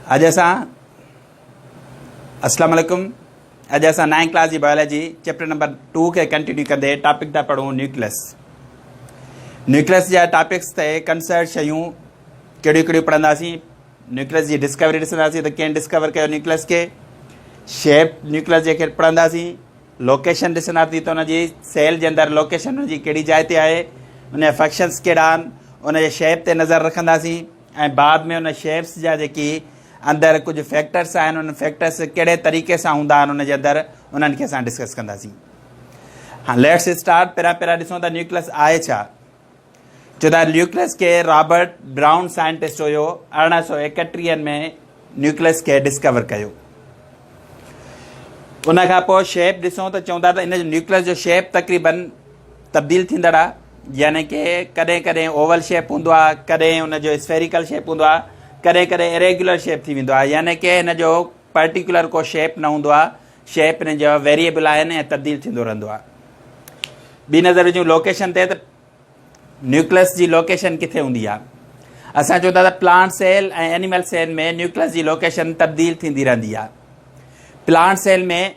अॼु असां अस्सलाम वालेकुम। अॼु असां 9th क्लास जी बायोलॉजी चैप्टर नंबर 2 खे कंटिन्यू कंदे टॉपिक था पढ़ूं न्यूक्लियस जा टॉपिक्स ते कंसर्ट शयूं कहिड़ियूं कहिड़ियूं पढ़ंदासीं। न्यूक्लियस जी डिस्कवरी ॾिसंदासीं त कीअं डिस्कवर कयो न्यूक्लियस खे। शेप न्यूक्लियस जे पढ़ंदासीं। लोकेशन ॾिसंदासीं त हुनजी सेल जे अंदरि लोकेशन हुनजी कहिड़ी जाइ ते आहे, उनजा फंक्शन्स कहिड़ा आहिनि, उनजे शेप ते नज़र रखंदासीं ऐं बाद में उन शेप्स जा जेकी अंदरि कुझु फैक्टर्स आहिनि, उन फैक्टर्स कहिड़े तरीक़े सां हूंदा आहिनि उनजे अंदरि, उन्हनि खे असां डिस्कस कंदासीं। हाणे लेट्स स्टार्ट। पहिरियां ॾिसूं त न्यूक्लियस आहे छा। छो त न्यूक्लियस खे रॉबर्ट ब्राउन साइंटिस्ट हुयो 1831 में न्यूक्लियस खे डिस्कवर कयो। उन खां पोइ शेप ॾिसूं त चवंदा त इन जो न्यूक्लियस जो शेप तक़रीबन तब्दील थींदड़ आहे, यानी कि कॾहिं कॾहिं ओवल शेप हूंदो आहे, कॾहिं उनजो स्फेरिकल शेप हूंदो आहे, कॾहिं कॾहिं इरेगुलर शेप थी वेंदो आहे, यानी कि हिन जो पर्टिकुलर को शेप न हूंदो आहे। शेप हिन जो वेरिएबल आहिनि ऐं तब्दील थींदो रहंदो आहे। ॿी नज़र विझूं लोकेशन ते, त न्यूक्लियस जी लोकेशन किथे हूंदी आहे। असां चवंदा त प्लांट सेल ऐं एनिमल सेल में न्यूक्लियस जी लोकेशन तब्दील थींदी रहंदी आहे। प्लांट सेल में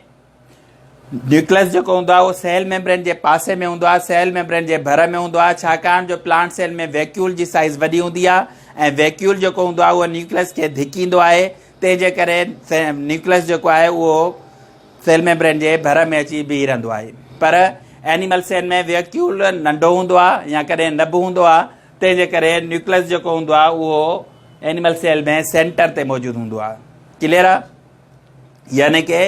न्यूक्लियस जेको हूंदो आहे उहो सेल मेम्ब्रेन जे पासे में हूंदो आहे, सेल मेम्ब्रेन जे भर में हूंदो आहे, छाकाणि जो प्लांट सेल में वैक्यूल जी साइज़ वॾी हूंदी आहे ऐं वैक्यूल जेको हूंदो आहे उहो न्यूक्लियस खे धिकींदो आहे। तंहिंजे करे न्यूक्लियस जेको आहे उहो सेल मेम्ब्रेन जे भर में अची बीह रहंदो आहे। पर एनिमल सेल में वैक्यूल नंढो हूंदो आहे या कॾहिं न बि हूंदो आहे, तंहिंजे करे न्यूक्लियस जेको हूंदो आहे उहो एनिमल सेल में सेंटर ते मौजूदु हूंदो आहे। क्लियर आहे? यानी कि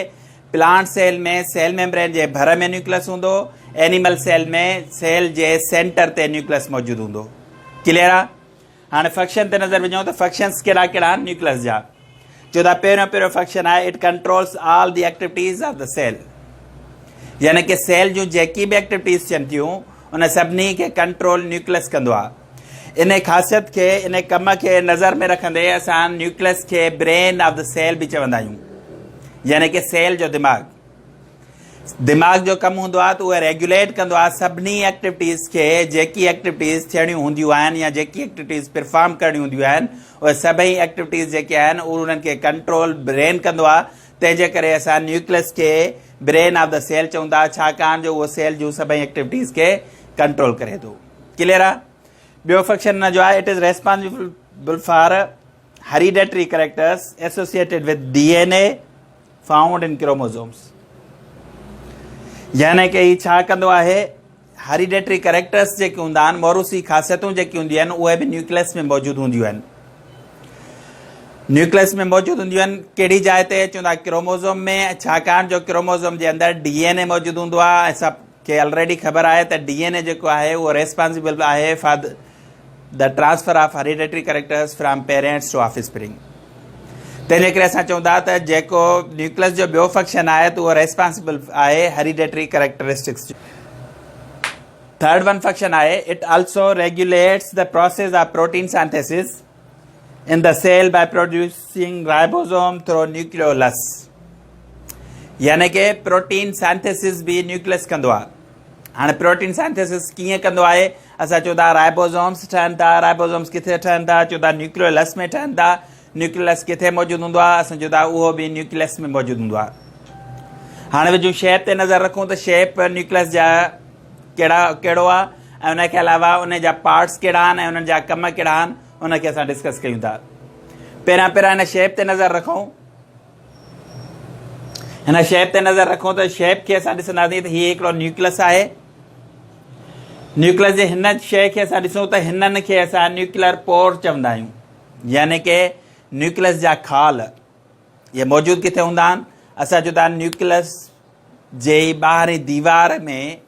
प्लांट सेल में सेल मेम्ब्रेन जे भर में न्यूक्लियस हूंदो, एनिमल सेल में सेल जे सेंटर ते न्यूक्लियस मौजूदु हूंदो। क्लियर आहे? हाणे फंक्शन ते नज़र विझूं त फंक्शन्स कहिड़ा कहिड़ा आहिनि न्यूक्लियस जा। छो त पहिरियों फंक्शन आहे it controls all the activities of the cell, यानी कि सेल जूं जेकी बि एक्टिविटीज़ थियनि थियूं उन सभिनी खे कंट्रोल न्यूक्लियस कंदो आहे। इन ख़ासियत खे, इन कम खे नज़र में रखंदे असां न्यूक्लियस खे ब्रेन ऑफ द सेल बि चवंदा आहियूं, यानी कि सेल जो दिमाग़ जो कमु हूंदो आहे त उहो रेगुलेट कंदो आहे सभिनी एक्टिविटीज़ खे। जेकी एक्टिविटीज़ थियणियूं हूंदियूं आहिनि या जेकी एक्टिविटीज़ परफॉर्म करणियूं हूंदियूं आहिनि, उहे सभई एक्टिविटीज़ जेके आहिनि उहे उन्हनि खे कंट्रोल ब्रेन कंदो आहे। तंहिंजे करे असां न्यूक्लियस खे ब्रेन ऑफ द सेल चवंदा, छाकाणि जो उहो सेल जूं सभई एक्टिविटीज़ खे कंट्रोल करे थो। क्लियर आहे? ॿियो फंक्शन हुन जो आहे it is responsible for hereditary characters associated with DNA found in chromosomes, यानी कि हीउ छा कंदो आहे, हेरिडेटरी कैरेक्टर्स जेके हूंदा आहिनि, मोरूसी ख़ासियतूं जेकी हूंदियूं आहिनि उहे बि न्यूक्लियस में मौजूदु हूंदियूं आहिनि। न्यूक्लियस में मौजूदु हूंदियूं आहिनि कहिड़ी जाइ ते, चवंदा क्रोमोसोम में, छाकाणि जो क्रोमोसोम जे अंदरि DNA मौजूदु हूंदो आहे। ऐं सभु ऑलरेडी ख़बर आहे त DNA जेको आहे उहो रेस्पॉन्सिबल आहे for the transfer of hereditary characters from parents to offspring. तंहिंजे करे असां चवंदा त जेको न्यूक्लियस जो ॿियो फंक्शन आहे त उहो रेस्पॉन्सिबल आहे हेरिडेटरी कैरेक्टरिस्टिक्स जो। थर्ड वन फंक्शन आहे it also regulates the process of protein synthesis in the cell by producing ribosome through nucleolus, यानी कि प्रोटीन सिंथेसिस भी न्यूक्लियस कंदो आहे। हाणे प्रोटीन सिंथेसिस कीअं कंदो आहे, असां चवंदा राइबोसोम्स ठहनि था। राइबोसोम्स किथे ठहनि था, चवंदा न्यूक्लियोलस में ठहनि था। न्यूक्लियस किथे मौजूदु हूंदो आहे, असां चवंदा उहो बि न्यूक्लियस में मौजूदु हूंदो आहे। हाणे विझूं शेप ते नज़र रखूं त शेप न्यूक्लियस जा कहिड़ो आहे ऐं उनखे अलावा उन जा पार्ट्स कहिड़ा आहिनि ऐं उन्हनि जा कम कहिड़ा आहिनि, उनखे असां डिस्कस कयूं था। पहिरियां हिन शेप ते नज़र रखूं। हिन शेप ते नज़र रखूं त शेप खे असां ॾिसंदासीं त हीअ हिकिड़ो न्यूक्लियस आहे। न्यूक्लियस जे हिन शइ खे असां ॾिसूं त हिननि खे असां न्यूक्लियर पोर चवंदा आहियूं, यानी कि न्यूक्लियस जा खाल। इहे मौजूदु किथे हूंदा आहिनि, असां चवंदा न्यूक्लियस जे ॿाहिरीं दीवार में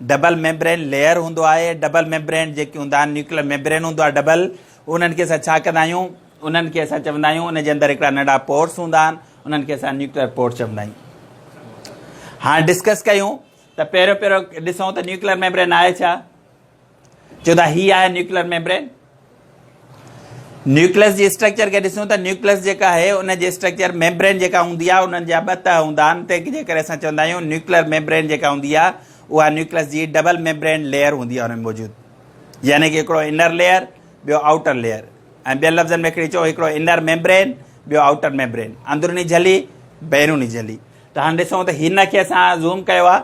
डबल मेम्ब्रेन लेयर हूंदो आहे। डबल मेम्ब्रेन जेके हूंदा आहिनि, न्यूक्लियर मेम्ब्रेन हूंदो आहे डबल, उन्हनि खे असां छा कंदा आहियूं, उन्हनि खे असां चवंदा आहियूं उन जे अंदरि हिकिड़ा नंढा पोर्स हूंदा आहिनि, उन्हनि खे असां न्यूक्लियर पोर्स चवंदा आहियूं। हाणे डिस्कस कयूं त पहिरियों ॾिसूं त न्यूक्लियर मेम्ब्रेन आहे छा। चवंदा हीअ आहे न्यूक्लियर मेम्ब्रेन। न्यूक्लियस जी स्ट्रक्चर खे ॾिसूं त न्यूक्लियस जेका आहे उन जी स्ट्रक्चर मेम्ब्रेन जेका हूंदी आहे उन्हनि जा ॿ तह हूंदा आहिनि, तंहिंजे करे असां चवंदा आहियूं न्यूक्लियर मेम्ब्रेन जेका हूंदी आहे उहा न्यूक्लियस जी डबल मेम्ब्रेन लेयर हूंदी आहे हुन में मौजूदु, यानी कि हिकिड़ो इनर लेयर ॿियो आउटर लेयर। ऐं ॿियनि लफ़्ज़नि में हिकिड़ी चओ हिकिड़ो इनर मेम्ब्रेन ॿियो आउटर मेम्ब्रेन, अंदरूनी झली बैरूनी झली। त हाणे ॾिसूं त हिन खे असां ज़ूम कयो आहे,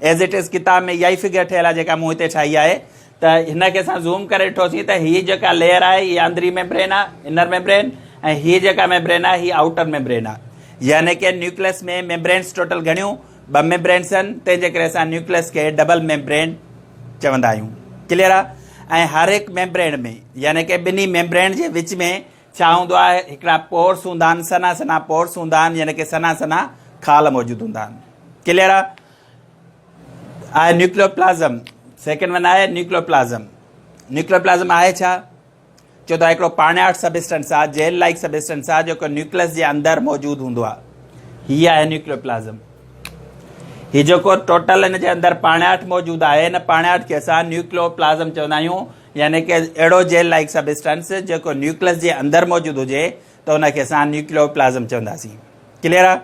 एज़ इट इज़ किताब में इहा ई फिगर ठहियल आहे जेका मूं हिते ठाही आहे। त हिन खे असां ज़ूम करे ॾिठोसीं त हीअ जेका लेयर आहे हीअ अंदरी मेम्ब्रेन आहे, इनर मेम्ब्रेन, ऐं हीअ जेका मेम्ब्रेन आहे हीअ आउटर मेम्ब्रेन आहे। यानी कि न्यूक्लियस में मेम्ब्रेन्स टोटल घणियूं 2 मेम्ब्रेन्स आहिनि, तंहिंजे करे असां न्यूक्लियस खे डबल मेम्ब्रेन चवंदा आहियूं। क्लियर आहे? ऐं हर हिकु मेम्ब्रेन में यानी कि ॿिन्ही मेम्ब्रेन जे विच में छा हूंदो आहे, हिकिड़ा पोर्स हूंदा आहिनि, सना सना पोर्स हूंदा आहिनि, यानी कि सना सना खाल मौजूदु हूंदा आहिनि। क्लियर आहे? न्यूक्लियोप्लाज़म, सेकेंड वन आहे न्यूक्लियोप्लाज़म। न्यूक्लियोप्लाज़म आहे छा? चओ त हिकिड़ो पाण्याठ सबस्टेंस आहे, जेल लाइक सबस्टेंस आहे, जेको न्यूक्लियस जे अंदरि मौजूदु हूंदो आहे। हीअ आहे न्यूक्लियोप्लाज़म। हीअ जेको टोटल हिन जे अंदरि पाण्याठ मौजूदु आहे, हिन पाण्याठ खे असां न्यूक्लियोप्लाज़म चवंदा आहियूं। यानी कि अहिड़ो जेल लाइक सबस्टेंस जेको न्यूक्लियस जे अंदरि मौजूदु हुजे त हुनखे असां न्यूक्लियोप्लाज़म चवंदासीं। क्लियर आहे?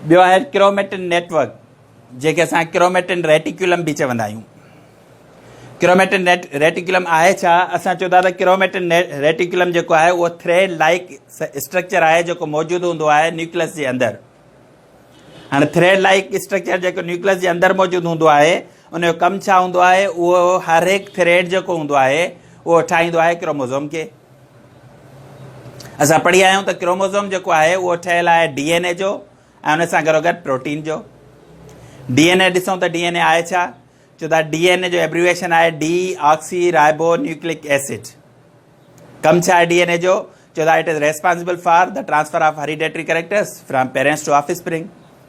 ॿियो आहे क्रोमेटिन नेटवर्क, जेके असां क्रोमेटिन रेटिकुलम बि चवंदा आहियूं। क्रोमेटिन रेटिकुलम आहे छा? असां चवंदा त क्रोमेटिन रेटिकुलम जेको आहे उहो थ्रेड लाइक स्ट्रक्चर आहे जेको मौजूदु हूंदो आहे न्यूक्लियस जे अंदरि। हाणे थ्रेड लाइक स्ट्रक्चर जेको न्यूक्लियस जे अंदरि मौजूदु हूंदो आहे उनजो कमु छा हूंदो आहे? उहो हर हिकु थ्रेड जेको हूंदो आहे उहो ठाहींदो आहे क्रोमोज़ोम खे। असां पढ़ी आया आहियूं त क्रोमोज़ोम जेको आहे उहो ठहियलु आहे DNA जो ऐं उन सां गॾोगॾु प्रोटीन जो। DNA ॾिसूं त DNA आहे छा? चओ था DNA जो एब्रिविएशन आहे डीऑक्सी राइबो न्यूक्लिक एसिड। कमु छा आहे DNA जो? चओ था it is responsible for the transfer of hereditary characters from parents to offspring.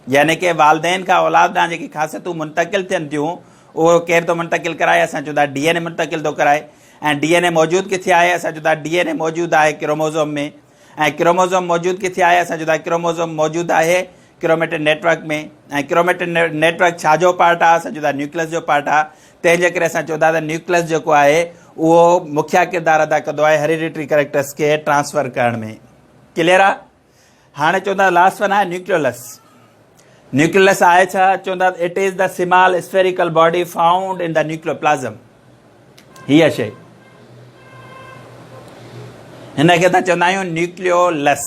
यानी कि वालदेन खां औलाद ॾांहुं जेकी ख़ासियतूं मुंतकिल थियनि थियूं उहो केरु थो मुंतकिल कराए? असां चओ था DNA मुंतकिल थो कराए। ऐं DNA मौजूदु किथे आहे? असां चओ था DNA मौजूदु आहे क्रोमोज़ोम में। ऐं क्रोमोज़ोम मौजूदु किथे आहे? असां चओ था क्रोमोज़ोम मौजूदु आहे क्रोमेटिन नेटवर्क में। ऐं क्रोमेटिन नेटवर्क छा जो पार्ट आहे? असां चओ था न्यूक्लियस जो पार्ट आहे। तंहिंजे करे असां चओ था त न्यूक्लियस जेको आहे उहो मुख्य किरदारु अदा कंदो आहे हेरिडिटरी कैरेक्टर्स खे ट्रांसफर करण में। क्लियर आहे? हाणे चवंदा लास्ट वन आहे न्यूक्लियोलस। न्यूक्लियस आहे छा? चवंदा it is the small spherical body found in the nucleoplasm. हीअ शइ हिन खे असां चवंदा आहियूं न्यूक्लियोलस।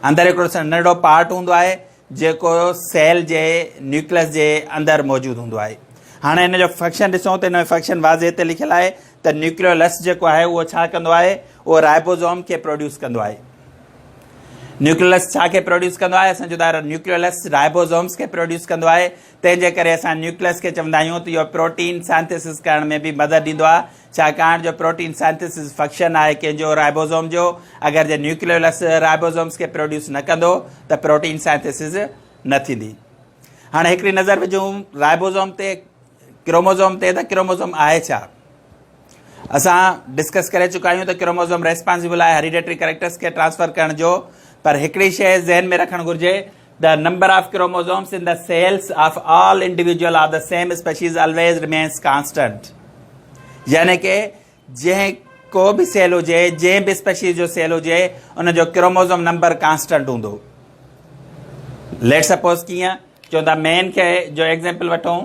अंदरि हिकिड़ो नंढो पार्ट हूंदो आहे जेको सेल जे न्यूक्लियस जे अंदरि मौजूदु हूंदो आहे। हाणे हिन जो फंक्शन ॾिसूं त हिन जो फंक्शन वाज़े हिते लिखियलु आहे त न्यूक्लियोलस जेको आहे उहो छा कंदो आहे? उहो राइबोज़ोम खे प्रोड्यूस कंदो आहे। न्यूक्लियस छा खे प्रोड्यूस कंदो आहे? असां चवंदा आहियूं न्यूक्लियोलस राइबोज़ोम्स खे प्रोड्यूस कंदो आहे। तंहिंजे करे असां न्यूक्लियस खे चवंदा आहियूं त इहो प्रोटीन साइंथिसिस करण में बि मदद ॾींदो आहे। छाकाणि जो प्रोटीन साइंथिसिस फंक्शन आहे कंहिंजो राइबोज़ोम जो। अगरि जे न्यूक्लियोलस राइबोज़ोम्स खे प्रोड्यूस न कंदो त प्रोटीन साइंथिसिस न थींदी। हाणे हिकिड़ी नज़र विझूं राइबोज़ोम ते, क्रोमोज़ोम ते, त क्रोमोज़ोम आहे छा? असां डिस्कस करे चुका आहियूं त क्रोमोज़ोम रेस्पॉन्सिबल आहे हेरिडेटरी कैरेक्टर्स खे ट्रांसफर करण जो। पर हिकिड़ी शइ ज़हन में रखणु घुरिजे, the number of chromosomes in the cells of all individual of the same species always remains constant. यानी कि जंहिं को बि सेल हुजे, जंहिं बि स्पीशीज़ जो सेल हुजे, उनजो क्रोमोज़ोम नंबर कांस्टेंट हूंदो। लेट सपोज कीअं? चवंदा मैन खे जो एग्ज़ाम्पल वठूं,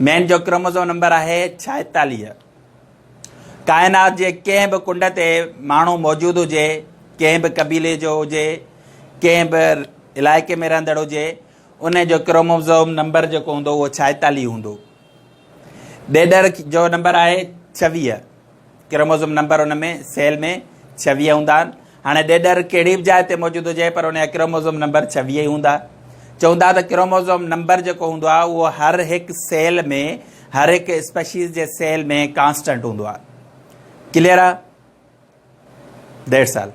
मैन जो क्रोमोज़ोम नंबर आहे 46। काइनात जे कंहिं बि कुंड ते माण्हू मौजूदु हुजे, कंहिं बि कबीले जो हुजे, कंहिं बि इलाइक़े में रहंदड़ हुजे, उन जो क्रोमोज़ोम नंबर जेको हूंदो उहो 46 हूंदो। ॾेॾर जो नंबर आहे 26। क्रोमोज़ोम नंबर उन में सेल में 26 हूंदा आहिनि। हाणे ॾेॾर कहिड़ी बि जाइ ते मौजूदु हुजे पर उनजा क्रोमोज़ोम नंबर 26 ई हूंदा। चवंदा त क्रोमोज़ोम नंबर जेको हूंदो आहे उहो हर हिकु सेल में, हर हिकु स्पीशीज़ जे सेल में कांस्टेंट हूंदो आहे। क्लियर आहे? That's all.